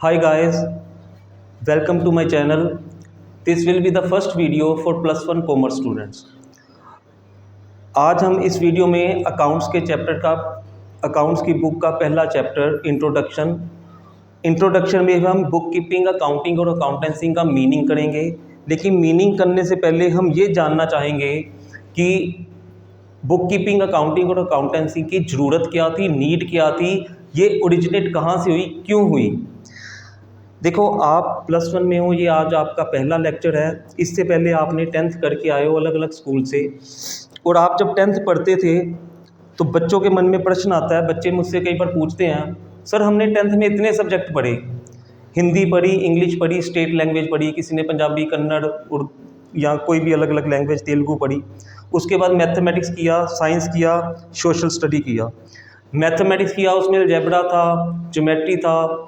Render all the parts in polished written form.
Hi guys, welcome to my channel. This will be the first video for +1 commerce students. आज हम इस video में accounts की book का पहला चैप्टर इंट्रोडक्शन में हम बुक कीपिंग, अकाउंटिंग और अकाउंटेंसी का मीनिंग करेंगे। लेकिन मीनिंग करने से पहले हम ये जानना चाहेंगे कि बुक कीपिंग, अकाउंटिंग और अकाउंटेंसी की ज़रूरत क्या थी, नीड क्या थी, ये ओरिजिनेट कहाँ से हुई, क्यों हुई। देखो, आप +1 में हो, ये आज आपका पहला लेक्चर है। इससे पहले आपने 10th करके आए हो अलग अलग स्कूल से, और आप जब 10th पढ़ते थे तो बच्चों के मन में प्रश्न आता है। बच्चे मुझसे कई बार पूछते हैं, सर हमने 10th में इतने सब्जेक्ट पढ़े, हिंदी पढ़ी, इंग्लिश पढ़ी, स्टेट लैंग्वेज पढ़ी, किसी ने पंजाबी, कन्नड़, उर्दू या कोई भी अलग अलग लैंग्वेज, तेलुगु पढ़ी, उसके बाद मैथमेटिक्स किया, साइंस किया, सोशल स्टडी किया। मैथमेटिक्स किया, उसमें अलजेब्रा था, ज्योमेट्री था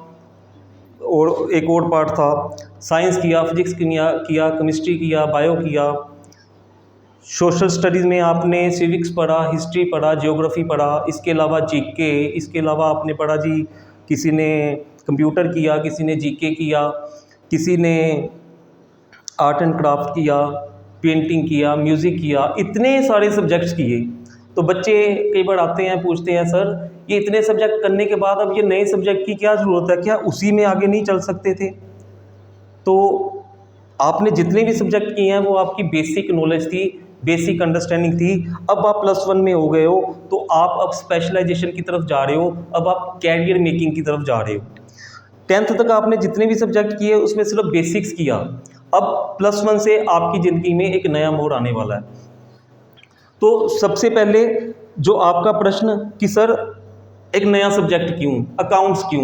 और एक और पार्ट था। साइंस किया, फिजिक्स किया, केमिस्ट्री किया, बायो किया। सोशल स्टडीज़ में आपने सिविक्स पढ़ा, हिस्ट्री पढ़ा, जियोग्राफी पढ़ा, इसके अलावा जीके, इसके अलावा आपने पढ़ा जी, किसी ने कंप्यूटर किया, किसी ने जीके किया, किसी ने आर्ट एंड क्राफ्ट किया, पेंटिंग किया, म्यूज़िक किया, इतने सारे सब्जेक्ट्स किए। तो बच्चे कई बार आते हैं, पूछते हैं, सर ये इतने सब्जेक्ट करने के बाद अब ये नए सब्जेक्ट की क्या ज़रूरत है, क्या उसी में आगे नहीं चल सकते थे। तो आपने जितने भी सब्जेक्ट किए हैं वो आपकी बेसिक नॉलेज थी, बेसिक अंडरस्टैंडिंग थी। अब आप +1 में हो गए हो तो आप अब स्पेशलाइजेशन की तरफ जा रहे हो, अब आप कैरियर मेकिंग की तरफ जा रहे हो। 10th तक आपने जितने भी सब्जेक्ट किए उसमें सिर्फ बेसिक्स किया। अब +1 से आपकी ज़िंदगी में एक नया मोड़ आने वाला है। तो सबसे पहले जो आपका प्रश्न कि सर एक नया सब्जेक्ट क्यों, अकाउंट्स क्यों।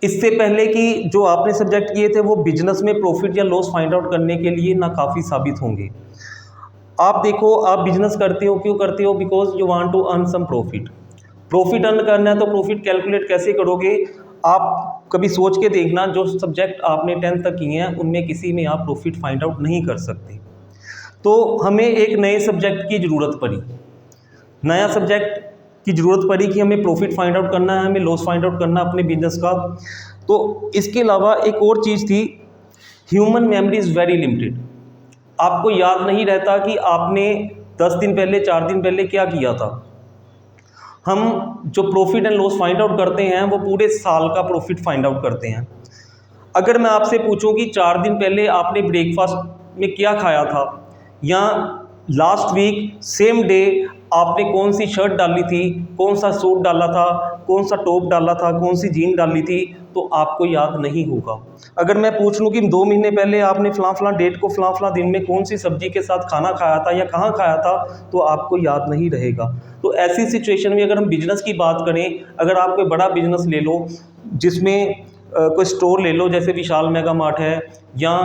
इससे पहले कि जो आपने सब्जेक्ट किए थे वो बिजनेस में प्रॉफिट या लॉस फाइंड आउट करने के लिए नाकाफ़ी साबित होंगे। आप देखो, आप बिजनेस करते हो, क्यों करते हो, because you want to earn some profit earn करना है। तो प्रॉफिट कैलकुलेट कैसे करोगे, आप कभी सोच के देखना, जो सब्जेक्ट आपने 10th तक किए हैं उनमें किसी में आप प्रॉफिट फाइंड आउट नहीं कर सकते। तो हमें एक नए सब्जेक्ट की ज़रूरत पड़ी, नया सब्जेक्ट की ज़रूरत पड़ी कि हमें प्रॉफिट फाइंड आउट करना है, हमें लॉस फाइंड आउट करना अपने बिजनेस का। तो इसके अलावा एक और चीज़ थी, human memory is very limited. आपको याद नहीं रहता कि आपने 10 दिन पहले, 4 दिन पहले क्या किया था। हम जो profit and loss find out करते हैं वो पूरे साल का प्रॉफिट फाइंड आउट करते हैं। अगर मैं आपसे पूछूं कि 4 दिन पहले आपने ब्रेकफास्ट में क्या खाया था, या लास्ट वीक सेम डे आपने कौन सी शर्ट डाली थी, कौन सा सूट डाला था, कौन सा टॉप डाला था, कौन सी जीन डाली थी, तो आपको याद नहीं होगा। अगर मैं पूछ लूँ कि 2 महीने पहले आपने फलां डेट को फलां दिन में कौन सी सब्जी के साथ खाना खाया था या कहाँ खाया था, तो आपको याद नहीं रहेगा। तो ऐसी सिचुएशन में अगर हम बिजनेस की बात करें, अगर आप कोई बड़ा बिजनेस ले लो जिसमें कोई स्टोर ले लो, जैसे विशाल मेगा मार्ट है या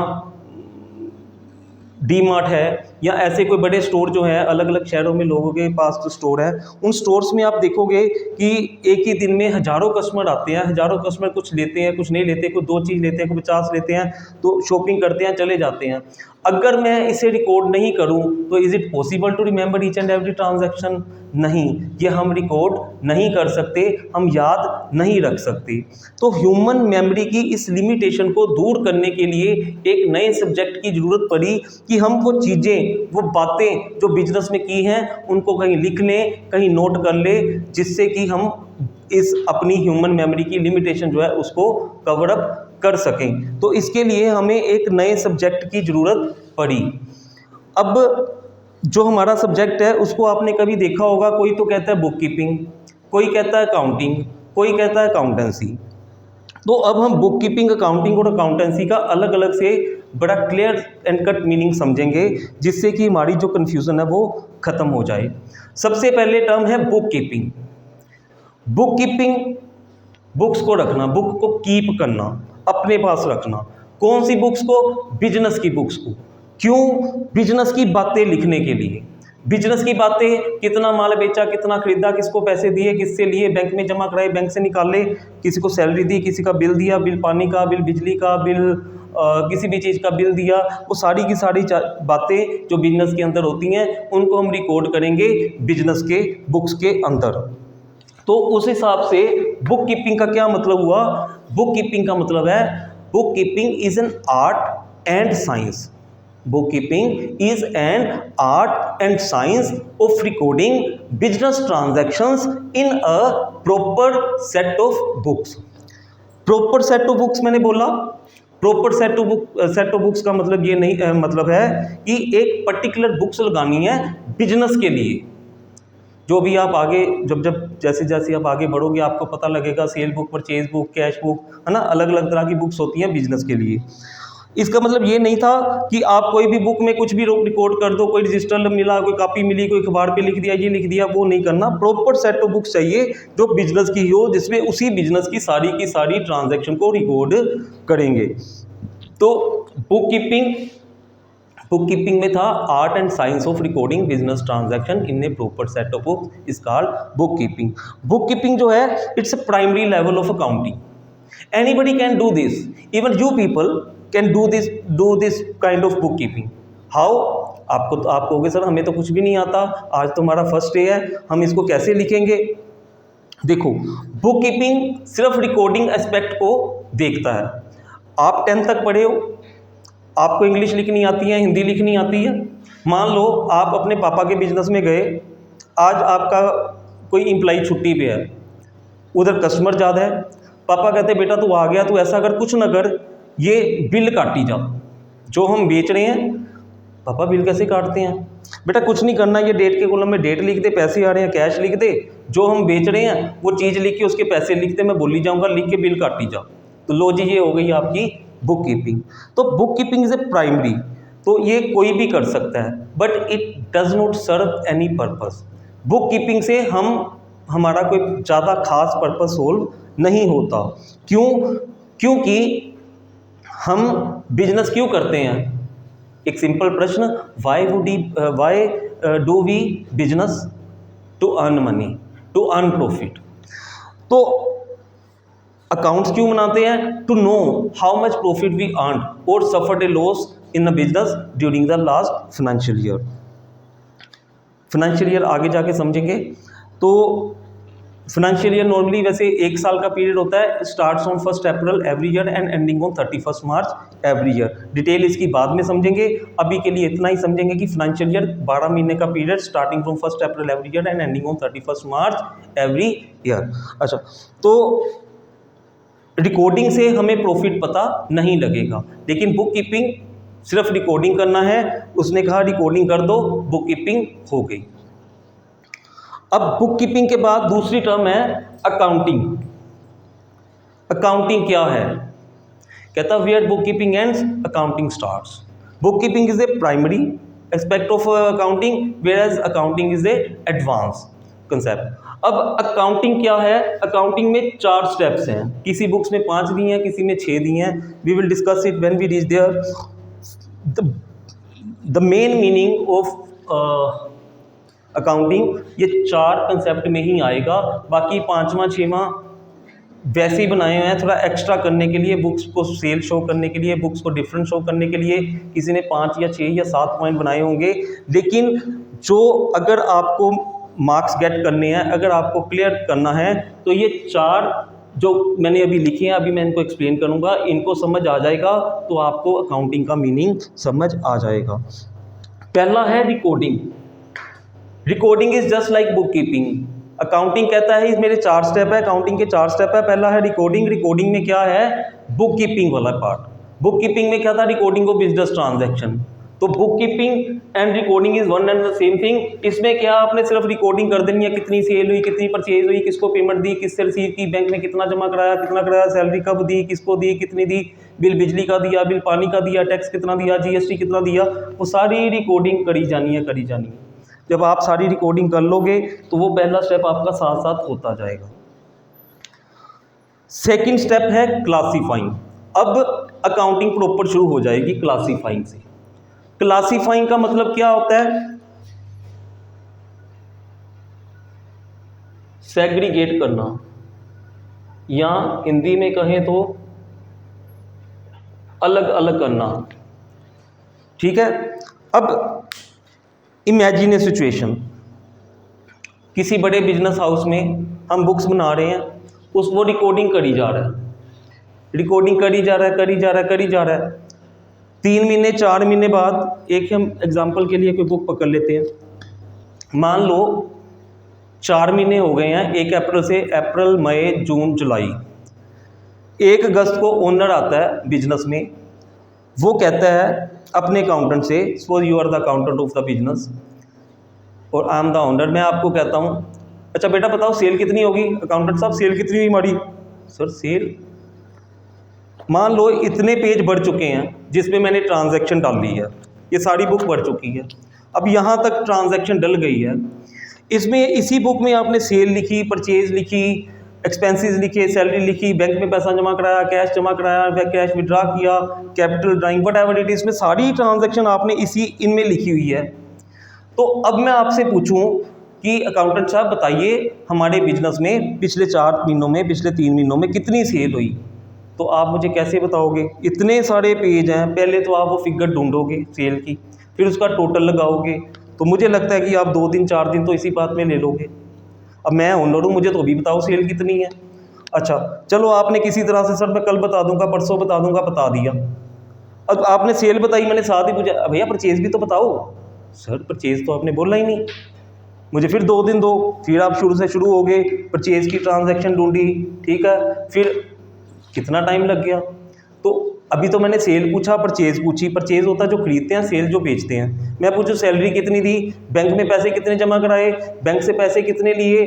डी मार्ट है, या ऐसे कोई बड़े स्टोर जो हैं अलग अलग शहरों में लोगों के पास जो स्टोर है, उन स्टोर्स में आप देखोगे कि एक ही दिन में हज़ारों कस्टमर आते हैं। हज़ारों कस्टमर कुछ लेते हैं, कुछ नहीं लेते, कोई 2 चीज़ लेते हैं, कोई 50 लेते हैं, तो शॉपिंग करते हैं, चले जाते हैं। अगर मैं इसे रिकॉर्ड नहीं करूं तो is it possible to remember each and every transaction? नहीं, ये हम रिकॉर्ड नहीं कर सकते, हम याद नहीं रख सकते। तो ह्यूमन मेमोरी की इस लिमिटेशन को दूर करने के लिए एक नए सब्जेक्ट की ज़रूरत पड़ी कि हम वो चीज़ें, वो बातें जो बिजनेस में की हैं उनको कहीं लिख लें, कहीं नोट कर लें, जिससे कि हम इस अपनी ह्यूमन मेमोरी की लिमिटेशन जो है उसको कवर अप कर सकें। तो इसके लिए हमें एक नए सब्जेक्ट की ज़रूरत पड़ी। अब जो हमारा सब्जेक्ट है उसको आपने कभी देखा होगा, कोई तो कहता है बुक कीपिंग, कोई कहता है अकाउंटिंग, कोई कहता है अकाउंटेंसी। तो अब हम बुक कीपिंग, अकाउंटिंग और अकाउंटेंसी का अलग अलग से बड़ा क्लियर एंड कट मीनिंग समझेंगे, जिससे कि हमारी जो कन्फ्यूज़न है वो ख़त्म हो जाए। सबसे पहले टर्म है book keeping. Book keeping, books को रखना, बुक को कीप करना, अपने पास रखना। कौन सी बुक्स को? बिजनेस की बुक्स को। क्यों? बिजनेस की बातें लिखने के लिए। बिजनेस की बातें, कितना माल बेचा, कितना खरीदा, किसको पैसे दिए, किससे लिए, बैंक में जमा कराए, बैंक से निकाले, किसी को सैलरी दी, किसी का बिल दिया, बिल पानी का, बिल बिजली का, बिल किसी भी चीज़ का बिल दिया, वो सारी की सारी बातें जो बिजनेस के अंदर होती हैं उनको हम रिकॉर्ड करेंगे बिजनेस के बुक्स के अंदर। तो उस हिसाब से बुक कीपिंग का क्या मतलब हुआ? बुक कीपिंग का मतलब है, book keeping is an art and science. Bookkeeping is an art and science of recording business transactions in a proper set of books. Proper set of books मैंने बोला, proper set of books का मतलब ये नहीं मतलब है कि एक पर्टिकुलर बुक्स लगानी है बिजनेस के लिए। जो भी आप आगे जब जैसे जैसे आप आगे बढ़ोगे आपको पता लगेगा, cell book, purchase book, cash book, है ना, अलग अलग तरह की बुक्स होती हैं बिजनेस के लिए। इसका मतलब ये नहीं था कि आप कोई भी बुक में कुछ भी रिकॉर्ड कर दो, कोई रजिस्टर मिला, कोई कॉपी मिली, कोई अखबार पे लिख दिया, ये लिख दिया, वो नहीं करना। प्रॉपर सेट ऑफ बुक्स चाहिए जो बिजनेस की हो, जिसमें उसी बिजनेस की सारी ट्रांजैक्शन को रिकॉर्ड करेंगे। तो बुक कीपिंग में था art and science of recording business transaction in a proper set of books is called book keeping. Book keeping जो है it's a primary level of accounting. Anybody can do this, even you people can do this kind of book keeping. How? आप कहोगे sir हमें तो कुछ भी नहीं आता, आज तो हमारा फर्स्ट डे है, हम इसको कैसे लिखेंगे? देखो, बुक कीपिंग सिर्फ रिकॉर्डिंग एस्पेक्ट को देखता है। आप 10th तक पढ़े हो, आपको इंग्लिश लिखनी आती है, हिंदी लिखनी आती है। मान लो आप अपने पापा के बिजनेस में गए, आज आपका कोई एम्प्लॉई छुट्टी पे है, उधर कस्टमर ज़्यादा है, पापा कहते बेटा तू आ गया, तू ऐसा कर, कुछ ना कर, ये बिल काटी जा, जो हम बेच रहे हैं। पापा बिल कैसे काटते हैं? बेटा कुछ नहीं करना, ये डेट के कॉलम में डेट लिख दे, पैसे आ रहे हैं कैश लिख दे, जो हम बेच रहे हैं वो चीज़ लिख के उसके पैसे लिख दे, मैं बोली जाऊँगा, लिख के बिल काटी जा। तो लो जी, ये हो गई आपकी बुक कीपिंग। तो book keeping is a primary, तो ये कोई भी कर सकता है, but it does not serve any purpose. Bookkeeping से हमारा कोई ज़्यादा खास पर्पस सोल्व नहीं होता। क्योंकि हम बिजनेस क्यों करते हैं? एक सिंपल प्रश्न, why do we business? To earn money, to earn profit. तो अकाउंट्स क्यों बनाते हैं? To know how much profit we earn और suffered a loss in the business during the last financial year. Financial year आगे जाके समझेंगे। तो financial year normally वैसे 1 साल का पीरियड होता है, starts on 1 April every year and ending on 31 March every year. Detail इसकी बाद में समझेंगे, अभी के लिए इतना ही समझेंगे कि फाइनेंशियल ईयर 12 महीने का period, starting from 1 April every year and ending on 31 March every year. अच्छा, तो रिकॉर्डिंग से हमें प्रॉफिट पता नहीं लगेगा, लेकिन बुक कीपिंग सिर्फ रिकॉर्डिंग करना है। उसने कहा रिकॉर्डिंग कर दो, बुक कीपिंग हो गई। अब बुक कीपिंग के बाद दूसरी टर्म है अकाउंटिंग। अकाउंटिंग क्या है? कहता where bookkeeping ends accounting starts. Bookkeeping is a primary aspect of accounting, whereas accounting is a advance concept. अब अकाउंटिंग क्या है? अकाउंटिंग में 4 स्टेप्स हैं, किसी बुक्स में 5 दिए हैं, किसी में 6 दिए हैं। We will discuss it when we reach there. The main meaning of accounting ये 4 कंसेप्ट में ही आएगा, बाकी 5वां 6वां वैसे ही बनाए हुए हैं थोड़ा एक्स्ट्रा करने के लिए, बुक्स को सेल शो करने के लिए, बुक्स को डिफरेंट शो करने के लिए। किसी ने 5 या 6 या 7 पॉइंट बनाए होंगे, लेकिन जो अगर आपको मार्क्स गेट करने हैं, अगर आपको क्लियर करना है, तो ये 4 जो मैंने अभी लिखे हैं, अभी मैं इनको एक्सप्लेन करूँगा, इनको समझ आ जाएगा तो आपको अकाउंटिंग का मीनिंग समझ आ जाएगा। पहला है recording. Recording is just like book keeping. Accounting कहता है मेरे 4 स्टेप है, अकाउंटिंग के 4 स्टेप है। पहला है रिकॉर्डिंग। रिकॉर्डिंग में क्या है? बुक कीपिंग वाला पार्ट। बुक कीपिंग में क्या था? Recording of business transaction. तो book keeping and recording is one and the same thing. इसमें क्या आपने सिर्फ रिकॉर्डिंग कर देनी है, कितनी सेल हुई, कितनी परचेज हुई, किसको पेमेंट दी, किससे रिसीव की, बैंक में कितना जमा कराया, कितना कराया, सैलरी कब दी, किसको दी, कितनी दी, बिल बिजली का दिया, बिल पानी का दिया, टैक्स कितना दिया, जीएसटी कितना दिया, वो सारी रिकॉर्डिंग करी जानी है। जब आप सारी रिकॉर्डिंग कर लोगे तो वो पहला स्टेप आपका साथ साथ होता जाएगा। सेकंड स्टेप है क्लासीफाइंग। अब अकाउंटिंग प्रॉपर शुरू हो जाएगी क्लासीफाइंग से। क्लासीफाइंग का मतलब क्या होता है? सेग्रीगेट करना, या हिंदी में कहें तो अलग अलग करना। ठीक है। अब इमेजिन ए सिचुएशन, किसी बड़े बिजनेस हाउस में हम बुक्स बना रहे हैं, उस वो रिकॉर्डिंग करी जा रहा है, रिकॉर्डिंग करी जा रहा है, करी जा रहा है, करी जा रहा है। 3 महीने 4 महीने बाद एक हम एग्जांपल के लिए कोई बुक पकड़ लेते हैं। मान लो 4 महीने हो गए हैं, 1 अप्रैल से, अप्रैल मई जून जुलाई। 1 अगस्त को ओनर आता है बिजनेस में, वो कहता है अपने अकाउंटेंट से, suppose you are the accountant of the business और आई एम द ओनर, मैं आपको कहता हूँ अच्छा बेटा बताओ सेल कितनी होगी। अकाउंटेंट साहब सेल कितनी हुई हमारी? सर सेल मान लो इतने पेज बढ़ चुके हैं जिसमें मैंने ट्रांजैक्शन डाल ली है, ये सारी बुक बढ़ चुकी है, अब यहाँ तक ट्रांजैक्शन डल गई है। इसमें इसी बुक में आपने सेल लिखी, परचेज लिखी, एक्सपेंसेस लिखे, सैलरी लिखी, बैंक में पैसा जमा कराया, कैश जमा कराया, कैश विड्रा किया, capital drawing, what ever it is, इसमें सारी ट्रांजैक्शन आपने इनमें लिखी हुई है। तो अब मैं आपसे पूछूं कि अकाउंटेंट साहब बताइए हमारे बिजनेस में पिछले 4 महीनों में, पिछले 3 महीनों में कितनी सेल हुई? तो आप मुझे कैसे बताओगे? इतने सारे पेज हैं, पहले तो आप वो फिगर ढूंढोगे सेल की, फिर उसका टोटल लगाओगे, तो मुझे लगता है कि आप 2 दिन 4 दिन तो इसी बात में ले लोगे। अब मैं ओनर हूँ, मुझे तो अभी बताओ सेल कितनी है। अच्छा चलो आपने किसी तरह से सर मैं कल बता दूंगा, परसों बता दूंगा, बता दिया। अब आपने सेल बताई, मैंने साथ ही पूछा भैया परचेज भी तो बताओ। सर परचेज तो आपने बोला ही नहीं, मुझे फिर 2 दिन दो, फिर आप शुरू से शुरू हो गए, परचेज की ट्रांजैक्शन ढूंढी, ठीक है, फिर कितना टाइम लग गया। तो अभी तो मैंने सेल पूछा, परचेज पूछी, परचेज होता है जो खरीदते हैं, सेल जो बेचते हैं। मैं पूछूं सैलरी कितनी दी, बैंक में पैसे कितने जमा कराए, बैंक से पैसे कितने लिए,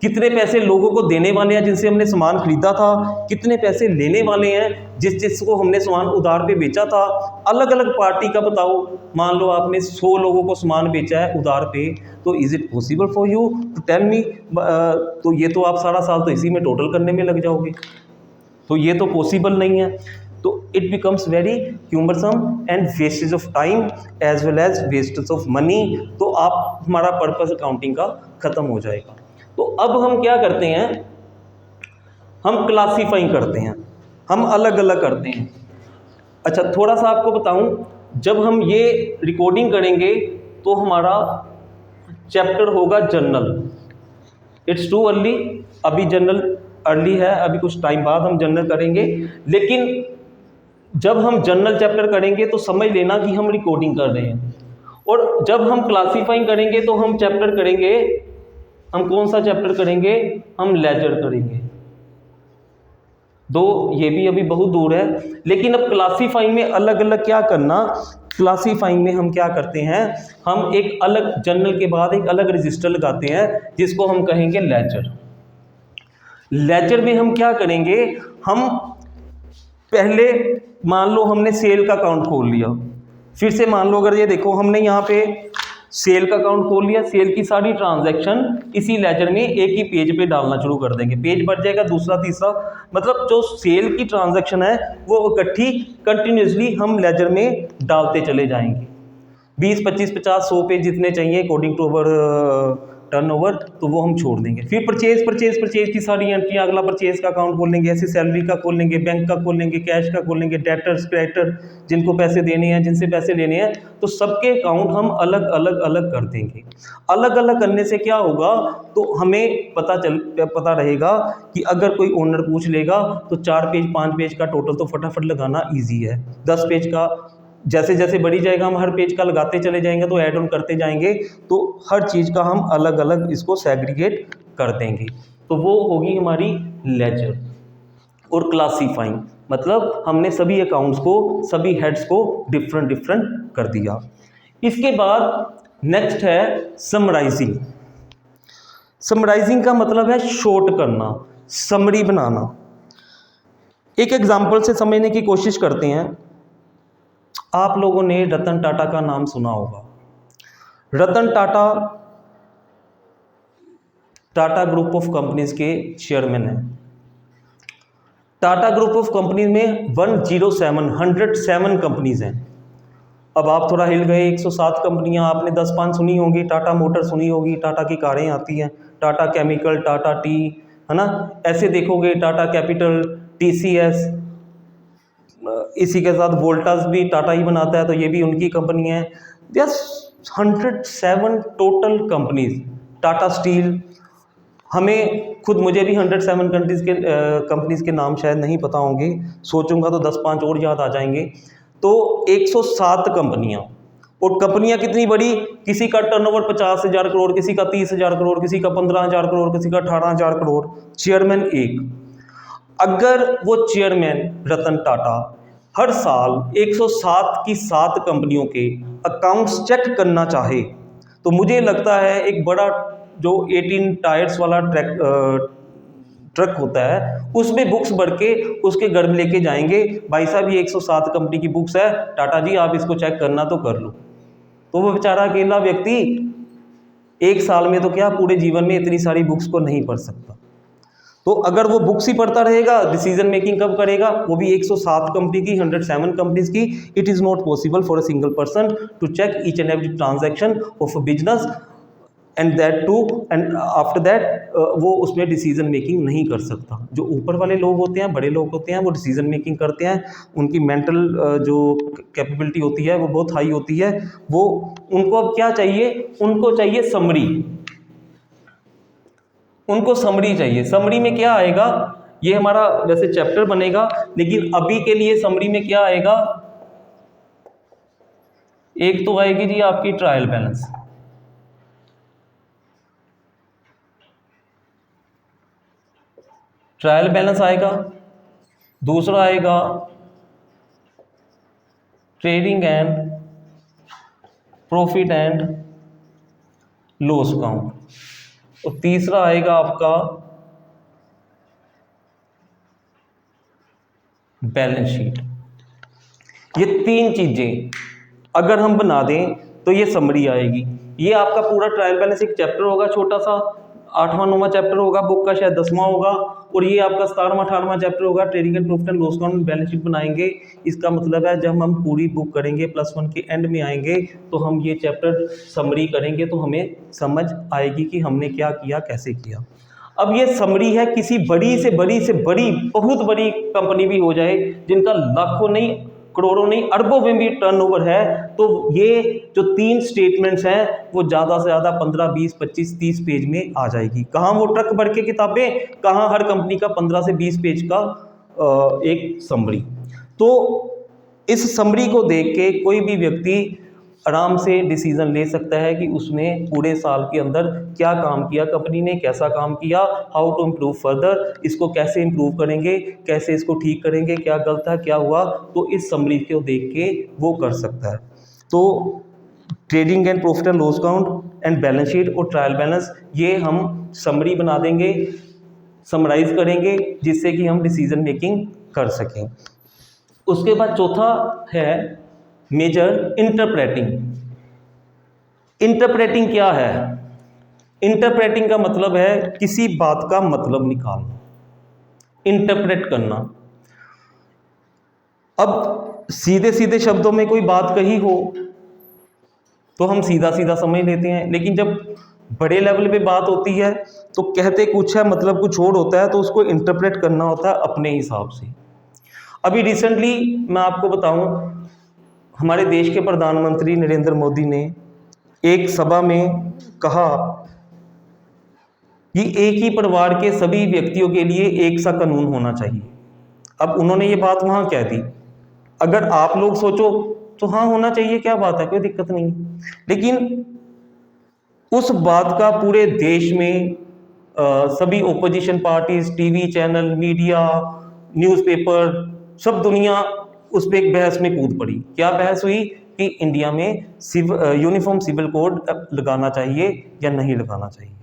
कितने पैसे लोगों को देने वाले हैं जिनसे हमने सामान खरीदा था, कितने पैसे लेने वाले हैं जिसको हमने सामान उधार पे बेचा था, अलग अलग पार्टी का बताओ। मान लो आपने 100 लोगों को सामान बेचा है उधार पे, तो is it possible for you to tell me? तो ये तो आप सारा साल तो इसी में टोटल करने में लग जाओगे, तो ये तो पॉसिबल नहीं है। तो it becomes very cumbersome and wastage of time as well as wastage of money. तो आप हमारा पर्पस अकाउंटिंग का ख़त्म हो जाएगा। तो अब हम क्या करते हैं, हम क्लासीफाइंग करते हैं, हम अलग अलग करते हैं। अच्छा थोड़ा सा आपको बताऊं, जब हम ये रिकॉर्डिंग करेंगे तो हमारा चैप्टर होगा जनरल। इट्स टू अर्ली, अभी जनरल अर्ली है, अभी कुछ टाइम बाद हम जनरल करेंगे। लेकिन जब हम जनरल चैप्टर करेंगे तो समझ लेना कि हम रिकॉर्डिंग कर रहे हैं, और जब हम क्लासीफाइंग करेंगे तो हम चैप्टर करेंगे, हम कौन सा चैप्टर करेंगे, हम लेजर करेंगे। दो ये भी अभी बहुत दूर है, लेकिन अब क्लासीफाइंग में अलग अलग क्या करना, क्लासीफाइंग में हम क्या करते हैं, हम एक अलग जनरल के बाद एक अलग रजिस्टर लगाते हैं जिसको हम कहेंगे लेजर। लेजर में हम क्या करेंगे, हम पहले मान लो हमने सेल का अकाउंट खोल लिया, फिर से मान लो अगर ये देखो हमने यहाँ पे सेल का अकाउंट खोल लिया, सेल की सारी ट्रांजैक्शन इसी लेजर में एक ही पेज पे डालना शुरू कर देंगे, पेज बढ़ जाएगा दूसरा तीसरा, मतलब जो सेल की ट्रांजैक्शन है वो इकट्ठी कंटिन्यूसली हम लेजर में डालते चले जाएंगे। 20, 25, 50, 100 पेज जितने चाहिए अकॉर्डिंग टू अवर टर्नओवर, तो वो हम छोड़ देंगे। फिर परचेज की सारी एंट्रियाँ, अगला परचेज का अकाउंट खोल लेंगे, ऐसे सैलरी का खोल लेंगे, बैंक का खोल लेंगे, कैश का खोल लेंगे, डेटर्स क्रेडिटर जिनको पैसे देने हैं, जिनसे पैसे लेने हैं, तो सबके अकाउंट हम अलग अलग अलग कर देंगे। अलग अलग करने से क्या होगा, तो हमें पता रहेगा कि अगर कोई ओनर पूछ लेगा तो 4 पेज 5 पेज का टोटल तो फटाफट लगाना ईजी है। 10 पेज का जैसे जैसे बढ़ी जाएगा हम हर पेज का लगाते चले जाएंगे, तो ऐड ऑन करते जाएंगे, तो हर चीज़ का हम अलग अलग इसको सेग्रीगेट कर देंगे। तो वो होगी हमारी लेजर। और क्लासीफाइंग मतलब हमने सभी अकाउंट्स को, सभी हेड्स को डिफरेंट कर दिया। इसके बाद नेक्स्ट है समराइजिंग। समराइजिंग का मतलब है शॉर्ट करना, समरी बनाना। एक एग्जांपल से समझने की कोशिश करते हैं। आप लोगों ने रतन टाटा का नाम सुना होगा। Ratan Tata Tata group of companies के चेयरमैन हैं। टाटा ग्रुप ऑफ कंपनीज में 107 कंपनीज हैं। अब आप थोड़ा हिल गए, 107 कंपनियां, आपने 10-5 सुनी होंगी, टाटा मोटर सुनी होगी, टाटा की कारें आती हैं, टाटा केमिकल, टाटा टी, है ना, ऐसे देखोगे, टाटा कैपिटल, TCS, इसी के साथ वोल्टास भी टाटा ही बनाता है, तो ये भी उनकी कंपनी है। There 107 total companies. Tata steel हमें खुद मुझे भी 107 कंपनीज़ के नाम शायद नहीं पता होंगे, सोचूंगा तो 10-5 और याद आ जाएंगे। तो 107 कंपनियां, और कंपनियां कितनी बड़ी, किसी का टर्नओवर 50,000 करोड़, किसी का 30,000 करोड़, किसी का 15,000 करोड़, किसी का 18,000 करोड़, चेयरमैन एक। अगर वो चेयरमैन रतन टाटा हर साल 107 की 7 कंपनियों के अकाउंट्स चेक करना चाहे, तो मुझे लगता है एक बड़ा जो 18 टायर्स वाला ट्रक होता है उसमें बुक्स भर के उसके घर में लेके जाएंगे, भाई साहब ये 107 कंपनी की बुक्स है, टाटा जी आप इसको चेक करना तो कर लो। तो वो बेचारा अकेला व्यक्ति एक साल में तो क्या पूरे जीवन में इतनी सारी बुक्स को नहीं पढ़ सकता। तो अगर वो बुक्स ही पढ़ता रहेगा, डिसीजन मेकिंग कब करेगा, वो भी 107 कंपनी की, 107 कंपनीज की। It is not possible for a single person to check each and every transaction of a business and that too, and after that वो उसमें डिसीजन मेकिंग नहीं कर सकता। जो ऊपर वाले लोग होते हैं, बड़े लोग होते हैं, वो डिसीजन मेकिंग करते हैं, उनकी मेंटल जो कैपेबिलिटी होती है वो बहुत हाई होती है। वो उनको अब क्या चाहिए, उनको चाहिए समरी, उनको समरी चाहिए। समरी में क्या आएगा, ये हमारा वैसे चैप्टर बनेगा, लेकिन अभी के लिए समरी में क्या आएगा, एक तो आएगी जी आपकी ट्रायल बैलेंस, ट्रायल बैलेंस आएगा। दूसरा आएगा trading and profit and loss account, और तीसरा आएगा आपका बैलेंस शीट। ये 3 चीजें अगर हम बना दें तो ये समरी आएगी। ये आपका पूरा ट्रायल बैलेंस एक चैप्टर होगा, छोटा सा 8वां-9वां चैप्टर होगा, बुक का शायद 10वां होगा, और ये आपका 17वां-18वां चैप्टर होगा, trading and profit and loss account balance sheet बनाएंगे। इसका मतलब है जब हम पूरी बुक करेंगे, +1 के एंड में आएंगे तो हम ये चैप्टर समरी करेंगे, तो हमें समझ आएगी कि हमने क्या किया, कैसे किया। अब ये समरी है, किसी बड़ी से बड़ी बहुत बड़ी कंपनी भी हो जाए जिनका लाखों नहीं, करोड़ों नहीं, अरबों में भी टर्नओवर है, तो ये जो 3 स्टेटमेंट्स हैं वो ज़्यादा से ज़्यादा 15, 20, 25, 30 पेज में आ जाएगी। कहाँ वो ट्रक भर के किताबें, कहाँ हर कंपनी का 15 से 20 पेज का एक समरी। तो इस समरी को देख के कोई भी व्यक्ति आराम से डिसीजन ले सकता है कि उसने पूरे साल के अंदर क्या काम किया, कंपनी ने कैसा काम किया, हाउ टू इम्प्रूव फर्दर, इसको कैसे इम्प्रूव करेंगे, कैसे इसको ठीक करेंगे, क्या गलत है, क्या हुआ, तो इस समरी को देख के वो कर सकता है। तो trading and profit and loss account and balance sheet और ट्रायल बैलेंस, ये हम समरी बना देंगे, समराइज करेंगे, जिससे कि हम डिसीजन मेकिंग कर सकें। उसके बाद चौथा है मेजर इंटरप्रेटिंग। इंटरप्रेटिंग क्या है, इंटरप्रेटिंग का मतलब है किसी बात का मतलब निकालना, इंटरप्रेट करना। अब सीधे सीधे शब्दों में कोई बात कही हो तो हम सीधा सीधा समझ लेते हैं, लेकिन जब बड़े लेवल पे बात होती है तो कहते कुछ है मतलब कुछ और होता है, तो उसको इंटरप्रेट करना होता है अपने हिसाब से। अभी रिसेंटली मैं आपको बताऊं, हमारे देश के प्रधानमंत्री नरेंद्र मोदी ने एक सभा में कहा कि एक ही परिवार के सभी व्यक्तियों के लिए एक सा कानून होना चाहिए। अब उन्होंने ये बात वहाँ कह दी, अगर आप लोग सोचो तो हाँ होना चाहिए, क्या बात है, कोई दिक्कत नहीं। लेकिन उस बात का पूरे देश में सभी opposition parties, TV channel, media, newspaper, सब दुनिया उस पर एक बहस में कूद पड़ी। क्या बहस हुई कि इंडिया में यूनिफॉर्म सिविल कोड लगाना चाहिए या नहीं लगाना चाहिए।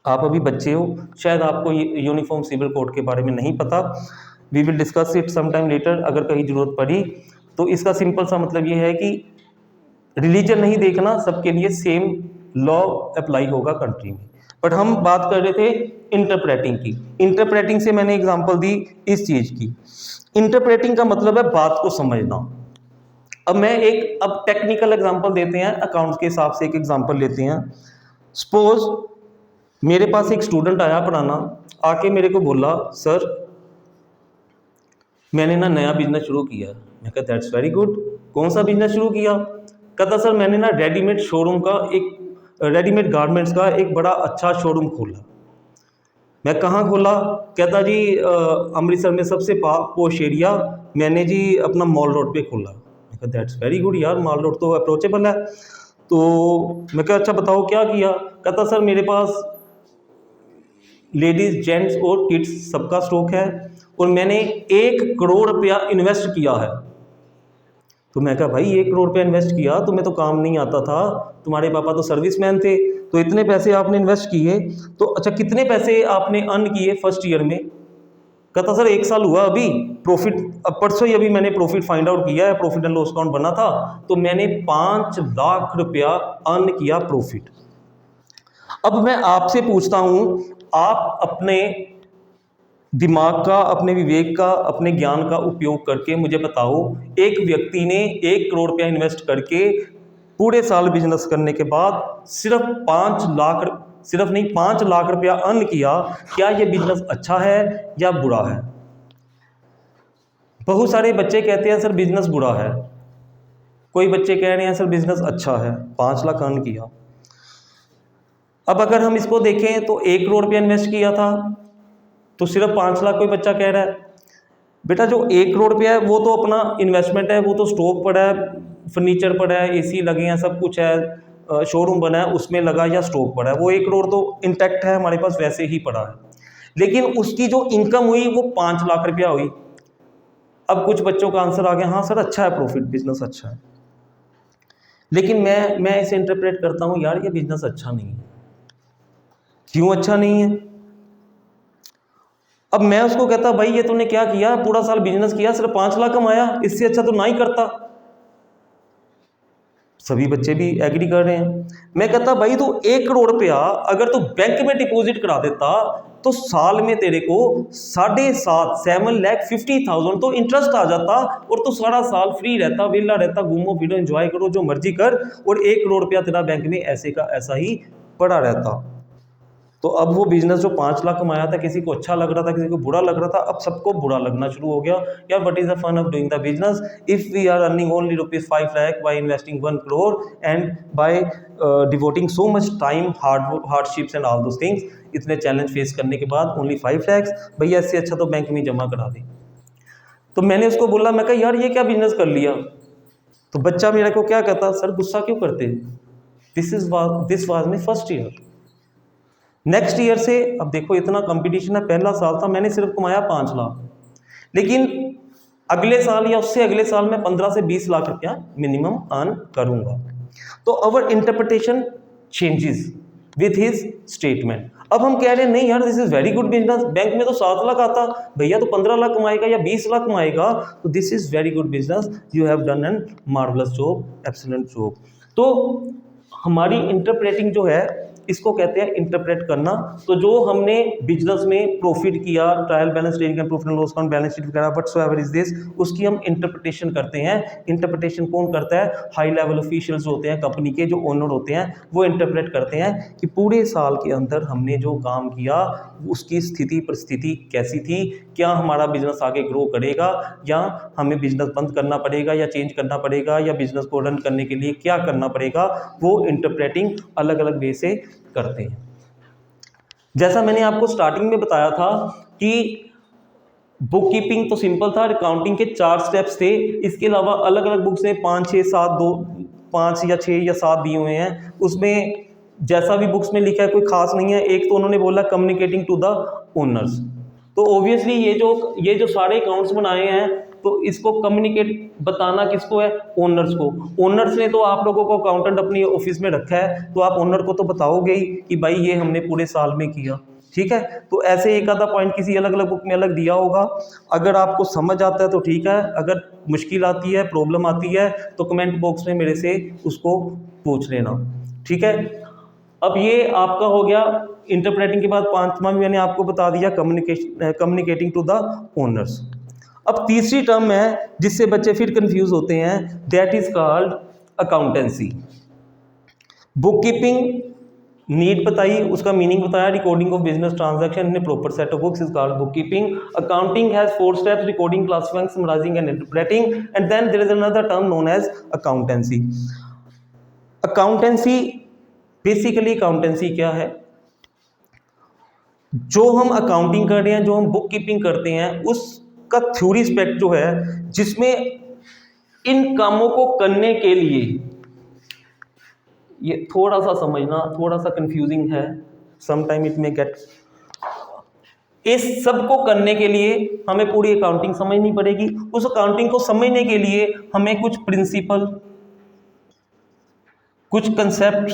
आप अभी बच्चे हो, शायद आपको यूनिफॉर्म सिविल कोड के बारे में नहीं पता, we will discuss it some time later अगर कहीं ज़रूरत पड़ी। तो इसका सिंपल सा मतलब ये है कि रिलीजन नहीं देखना, सबके लिए सेम लॉ अप्लाई होगा कंट्री में। बट हम बात कर रहे थे इंटरप्रेटिंग की। इंटरप्रेटिंग से मैंने एग्जांपल दी इस चीज़ की। इंटरप्रेटिंग का मतलब है बात को समझना। अब मैं एक टेक्निकल एग्जांपल देते हैं, अकाउंट्स के हिसाब से एक एग्जांपल लेते हैं। सपोज मेरे पास एक स्टूडेंट आया पढ़ाना, आके मेरे को बोला सर मैंने ना नया बिजनेस शुरू किया। मैं कहा दैट्स वेरी गुड, कौन सा बिजनेस शुरू किया। कहता सर मैंने ना रेडीमेड गारमेंट्स का एक बड़ा अच्छा शोरूम खोला। मैं कहाँ खोला? कहता जी अमृतसर में सबसे पोश एरिया मैंने जी अपना मॉल रोड पे खोला। मैं कहा दैट्स वेरी गुड यार, मॉल रोड तो अप्रोचेबल है। तो मैं कहा अच्छा बताओ क्या किया? कहता सर मेरे पास लेडीज़, जेंट्स और किड्स सबका स्टॉक है और मैंने 1 करोड़ रुपया इन्वेस्ट किया है। तो मैं कहा भाई 1 करोड़ रुपया इन्वेस्ट किया, तुम्हें तो काम नहीं आता था, तुम्हारे पापा तो सर्विसमैन थे, तो इतने पैसे आपने इन्वेस्ट किए, तो अच्छा कितने पैसे आपने अर्न किए फर्स्ट ईयर में? कहता सर 1 साल हुआ अभी, प्रॉफिट अब परसों ही अभी मैंने प्रॉफिट फाइंड आउट किया है, प्रॉफिट एंड लॉस अकाउंट बना था, तो मैंने 5 लाख रुपया अर्न किया प्रॉफिट। अब मैं आपसे पूछता हूं, आप अपने दिमाग का, अपने विवेक का, अपने ज्ञान का उपयोग करके मुझे बताओ, एक व्यक्ति ने 1 करोड़ रुपया इन्वेस्ट करके पूरे साल बिजनेस करने के बाद सिर्फ 5 लाख रुपया अर्न किया, क्या यह बिजनेस अच्छा है या बुरा है? बहुत सारे बच्चे कहते हैं सर बिजनेस बुरा है, कोई बच्चे कह रहे हैं सर बिजनेस अच्छा है, 5 लाख अर्न किया। अब अगर हम इसको देखें तो 1 करोड़ रुपया इन्वेस्ट किया था तो सिर्फ 5 लाख कोई बच्चा कह रहा है। बेटा जो 1 करोड़ रुपया है वो तो अपना इन्वेस्टमेंट है, वो तो स्टॉक पड़ा है, फर्नीचर पड़ा है, एसी लगे हैं, सब कुछ है, शोरूम बना है उसमें लगा या स्टॉक पड़ा है, वो 1 करोड़ तो इंटैक्ट है हमारे पास, वैसे ही पड़ा है। लेकिन उसकी जो इनकम हुई वो 5 लाख रुपया हुई। अब कुछ बच्चों का आंसर आ गया हाँ सर अच्छा है, प्रॉफिट बिजनेस अच्छा है, लेकिन मैं इसे इंटरप्रेट करता हूँ यार ये बिजनेस अच्छा नहीं है। क्यों अच्छा नहीं है? अब मैं उसको कहता भाई ये तूने क्या किया, पूरा साल बिजनेस किया, सिर्फ 5 लाख कमाया, इससे अच्छा तो ना ही करता। सभी बच्चे भी एग्री कर रहे हैं। मैं कहता भाई तू 1 करोड़ रुपया अगर तू बैंक में डिपॉजिट करा देता तो साल में तेरे को 7,50,000 तो इंटरेस्ट आ जाता और तू सारा साल फ्री रहता, वेला रहता, घूमो फिरो, एंजॉय करो, जो मर्जी कर, और 1 करोड़ रुपया तेरा बैंक में ऐसे का ऐसा ही पड़ा रहता। तो अब वो बिजनेस जो 5 लाख कमाया था, किसी को अच्छा लग रहा था, किसी को बुरा लग रहा था, अब सबको बुरा लगना शुरू हो गया। यार what is the fun of doing the business if we are earning only ₹5 lakh by investing 1 crore and by devoting so much time, hardships and all those things. इतने चैलेंज फेस करने के बाद ओनली 5 लाख, भैया इससे अच्छा तो बैंक में जमा करा दें। तो मैंने उसको बोला, मैं कहा यार ये क्या बिजनेस कर लिया? तो बच्चा मेरे को क्या कहता, सर गुस्सा क्यों करते, this was my first year. Next year से अब देखो इतना कंपटीशन है, पहला साल था मैंने सिर्फ कमाया 5 लाख, लेकिन अगले साल या उससे अगले साल में 15 से 20 लाख रुपया मिनिमम अर्न करूंगा। तो our interpretation changes with his statement. अब हम कह रहे हैं नहीं यार this is very good business, bank में तो 7 लाख आता, भैया तो 15 लाख कमाएगा या 20 लाख कमाएगा, तो this is very good business, you have done an marvellous job, excellent job. तो हमारी इंटरप्रेटिंग जो है इसको कहते हैं इंटरप्रेट करना। तो जो हमने बिजनेस में प्रॉफिट किया, trial balance, trading and profit and loss account, balance sheet वगैरह, व्हाटसोएवर इज दिस, उसकी हम इंटरप्रिटेशन करते हैं। इंटरप्रिटेशन कौन करता है? हाई लेवल ऑफिशियल्स होते हैं कंपनी के, जो ओनर होते हैं, वो इंटरप्रेट करते हैं कि पूरे साल के अंदर हमने जो काम किया उसकी स्थिति परिस्थिति कैसी थी, क्या हमारा बिजनेस आगे ग्रो करेगा या हमें बिजनेस बंद करना पड़ेगा या चेंज करना पड़ेगा या बिजनेस को रन करने के लिए क्या करना पड़ेगा, वो इंटरप्रेटिंग अलग अलग वे से करते हैं। जैसा मैंने आपको स्टार्टिंग में बताया था कि बुक कीपिंग तो सिंपल था, अकाउंटिंग के 4 स्टेप्स थे, इसके अलावा अलग अलग बुक्स ने 5 6 7 2 5 या 6 या 7 दिए हुए हैं, उसमें जैसा भी बुक्स में लिखा है कोई खास नहीं है। एक तो उन्होंने बोला कम्युनिकेटिंग टू द ओनर्स, तो ऑब्वियसली ये जो सारे अकाउंट्स बनाए हैं तो इसको कम्युनिकेट बताना किसको है? ओनर्स को। ओनर्स ने तो आप लोगों को अकाउंटेंट अपनी ऑफिस में रखा है, तो आप ओनर को तो बताओगे ही कि भाई ये हमने पूरे साल में किया, ठीक है। तो ऐसे एक आधा पॉइंट किसी अलग अलग बुक में अलग दिया होगा, अगर आपको समझ आता है तो ठीक है, अगर मुश्किल आती है, प्रॉब्लम आती है, तो कमेंट बॉक्स में मेरे से उसको पूछ लेना, ठीक है। अब ये आपका हो गया इंटरप्रेटिंग के बाद 5वां भी मैंने आपको बता दिया, कम्युनिकेटिंग टू द ओनर्स। अब तीसरी टर्म है जिससे बच्चे फिर कंफ्यूज होते हैं, that is called accountancy. Book keeping need बताई, उसका मीनिंग बताया, recording of business transaction in a proper set of books is called book keeping. Accounting has 4 steps, recording, classifying, summarising and interpreting, and then there is another term known as accountancy. Accountancy basically, accountancy क्या है? जो हम accounting कर रहे हैं, जो हम book keeping करते हैं, उसका थ्योरी एस्पेक्ट जो है, जिसमें इन कामों को करने के लिए, ये थोड़ा सा समझना थोड़ा सा कंफ्यूजिंग है, सम टाइम इट में गेट, इस सब को करने के लिए हमें पूरी अकाउंटिंग समझनी पड़ेगी। उस अकाउंटिंग को समझने के लिए हमें कुछ प्रिंसिपल, कुछ कंसेप्ट,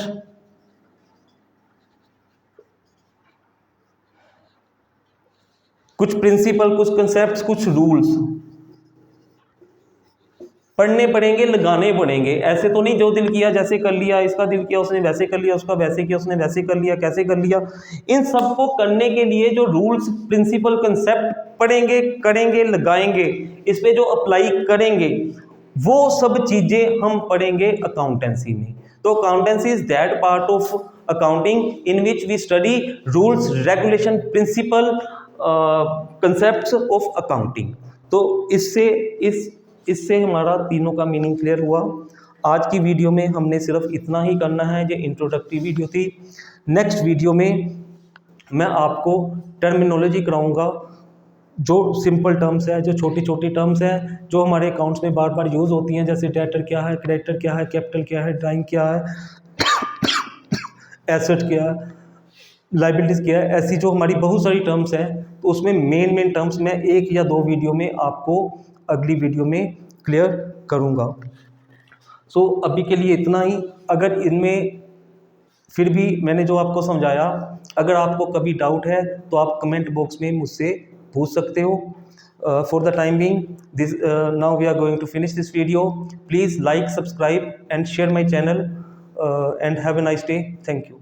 कुछ कंसेप्ट्स, कुछ रूल्स पढ़ने पड़ेंगे, लगाने पड़ेंगे। ऐसे तो नहीं जो दिल किया जैसे कर लिया, इसका दिल किया उसने वैसे कर लिया, उसका वैसे किया उसने वैसे कर लिया, कैसे कर लिया। इन सब को करने के लिए जो रूल्स, प्रिंसिपल, कंसेप्ट पढ़ेंगे, करेंगे, लगाएंगे, इस पे जो अप्लाई करेंगे, वो सब चीज़ें हम पढ़ेंगे अकाउंटेंसी में। तो accountancy is that part of accounting in which we study rules, regulation, principle, concepts of accounting. तो इससे हमारा तीनों का मीनिंग क्लियर हुआ। आज की वीडियो में हमने सिर्फ इतना ही करना है, जो इंट्रोडक्टरी वीडियो थी। नेक्स्ट वीडियो में मैं आपको टर्मिनोलॉजी कराऊंगा, जो सिंपल टर्म्स है, जो छोटी छोटी टर्म्स हैं, जो हमारे अकाउंट्स में बार बार यूज़ होती हैं, जैसे डेटर क्या है, क्रेडिटर क्या है, कैपिटल क्या है, ड्राइंग क्या है, एसेट क्या है, लाइबिलिटीज़ क्या है। ऐसी जो हमारी बहुत सारी टर्म्स हैं, तो उसमें मेन टर्म्स मैं 1 या 2 वीडियो में आपको अगली वीडियो में क्लियर करूँगा। सो अभी के लिए इतना ही। अगर इनमें फिर भी मैंने जो आपको समझाया, अगर आपको कभी डाउट है तो आप कमेंट बॉक्स में मुझसे पूछ सकते हो। For the time being this, now we are going to finish this video. Please like, subscribe and share my channel and have a nice day. Thank you.